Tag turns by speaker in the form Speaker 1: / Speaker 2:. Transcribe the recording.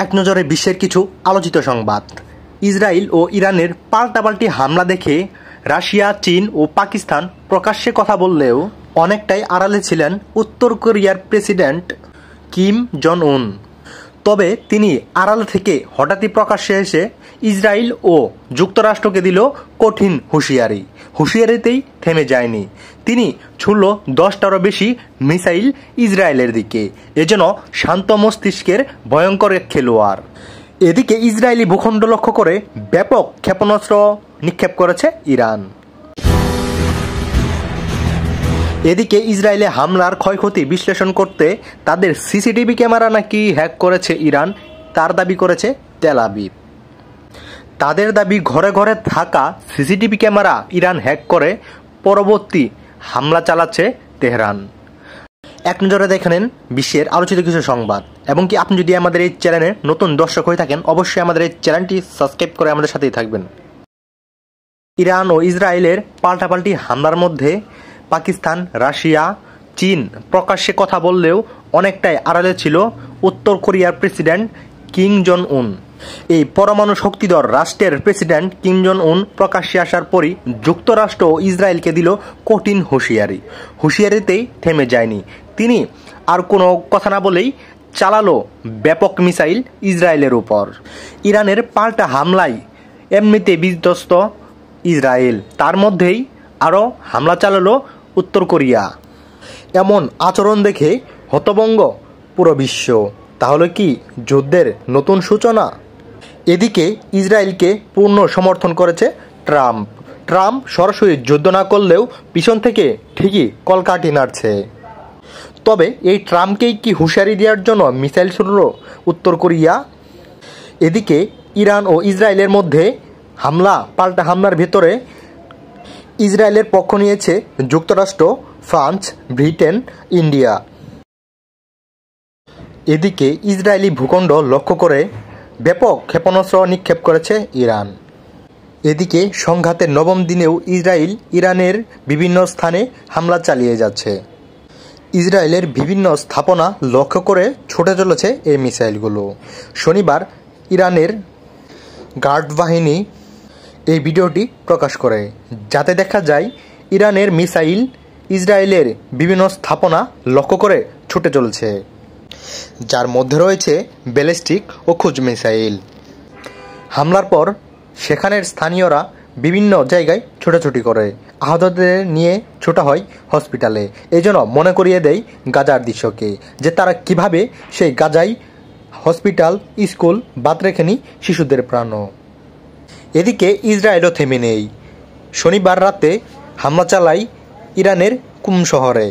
Speaker 1: এক নজরে বিশ্বের কিছু আলোচিত সংবাদ। ইসরায়েল ও ইরানের পাল্টাপাল্টি হামলা দেখে রাশিয়া, চীন ও পাকিস্তান প্রকাশ্যে কথা বললেও অনেকটাই আড়ালে ছিলেন উত্তর কোরিয়ার প্রেসিডেন্ট কিম জং উন। তবে তিনি আড়াল থেকে হঠাৎই প্রকাশ্যে এসে ইসরায়েল ও যুক্তরাষ্ট্রকে দিল কঠিন হুঁশিয়ারি। হুঁশিয়ারিতেই থেমে যায়নি, তিনি ছুড়ল 10টারও বেশি মিসাইল ইসরায়েলের দিকে। এজন্য শান্ত মস্তিষ্কের ভয়ঙ্কর এক খেলোয়াড়। এদিকে ইসরায়েলি ভূখণ্ড লক্ষ্য করে ব্যাপক ক্ষেপণাস্ত্র নিক্ষেপ করেছে ইরান। এদিকে ইসরায়েলে হামলার ক্ষয়ক্ষতি বিশ্লেষণ করতে তাদের সিসিটিভি ক্যামেরা নাকি হ্যাক করেছে ইরান, তার দাবি করেছে তেল আবিব। তাদের দাবি ঘরে ঘরে থাকা সিসিটিভি ক্যামেরা ইরান হ্যাক করে পরবর্তী হামলা চালাচ্ছে তেহরান। এক নজরে দেখে নেন বিশ্বের আলোচিত কিছু সংবাদ। এবং কি আপনি যদি আমাদের এই চ্যানেলে নতুন দর্শক হয়ে থাকেন, অবশ্যই আমাদের এই চ্যানেলটি সাবস্ক্রাইব করে আমাদের সাথেই থাকবেন। ইরান ও ইসরায়েলের পাল্টাপাল্টি হামলার মধ্যে পাকিস্তান, রাশিয়া, চীন প্রকাশ্যে কথা বললেও অনেকটাই আড়ালে ছিল উত্তর কোরিয়ার প্রেসিডেন্ট কিম জং উন। এই পরমাণু শক্তিধর রাষ্ট্রের প্রেসিডেন্ট কিম জং উন প্রকাশ্যে আসার পরই যুক্তরাষ্ট্র ও ইসরায়েলকে দিল কঠিন হুঁশিয়ারি। হুঁশিয়ারিতেই থেমে যায়নি, তিনি আর কোনো কথা না বলেই চালালো ব্যাপক মিসাইল ইসরায়েলের উপর। ইরানের পাল্টা হামলায় এমনিতে বিধ্বস্ত ইসরায়েল, তার মধ্যেই আরও হামলা চালালো উত্তর কোরিয়া। এমন আচরণ দেখে হতভম্ব পুরো বিশ্ব। তাহলে কি যুদ্ধের নতুন সূচনা? এদিকে ইসরায়েলকে পূর্ণ সমর্থন করেছে ট্রাম্প। ট্রাম্প সরাসরি যুদ্ধ না করলেও পিছন থেকে ঠিকই কলকাঠি নাড়ছে। তবে এই ট্রাম্পকেই কি হুঁশিয়ারি দেওয়ার জন্য মিসাইল ছুড়ল উত্তর কোরিয়া? এদিকে ইরান ও ইসরায়েলের মধ্যে পাল্টা হামলার ভেতরে ইসরায়েলের পক্ষ নিয়েছে যুক্তরাষ্ট্র, ফ্রান্স, ব্রিটেন, ইন্ডিয়া। এদিকে ইসরায়েলি ভূখণ্ড লক্ষ্য করে ব্যাপক ক্ষেপণাস্ত্র নিক্ষেপ করেছে ইরান। এদিকে সংঘাতের নবম দিনেও ইসরায়েল ইরানের বিভিন্ন স্থানে হামলা চালিয়ে যাচ্ছে। ইসরায়েলের বিভিন্ন স্থাপনা লক্ষ্য করে ছুটে চলেছে এই মিসাইলগুলো। শনিবার ইরানের গার্ড বাহিনী এই ভিডিওটি প্রকাশ করে, যাতে দেখা যায় ইরানের মিসাইল ইসরায়েলের বিভিন্ন স্থাপনা লক্ষ্য করে ছুটে চলছে, যার মধ্যে রয়েছে ব্যালিস্টিক ও ক্রুজ মিসাইল। হামলার পর সেখানের স্থানীয়রা বিভিন্ন জায়গায় ছোটাছুটি করে, আহতদের নিয়ে ছোটা হয় হসপিটালে। এই জন্য মনে করিয়ে দেয় গাজার দৃশ্যকে, যে তারা কিভাবে সেই গাজায় হসপিটাল, স্কুল বাদ রেখেনি শিশুদের প্রাণও। এদিকে ইসরায়েলও থেমে নেই। শনিবার রাতে হামলা চালায় ইরানের কুম শহরে।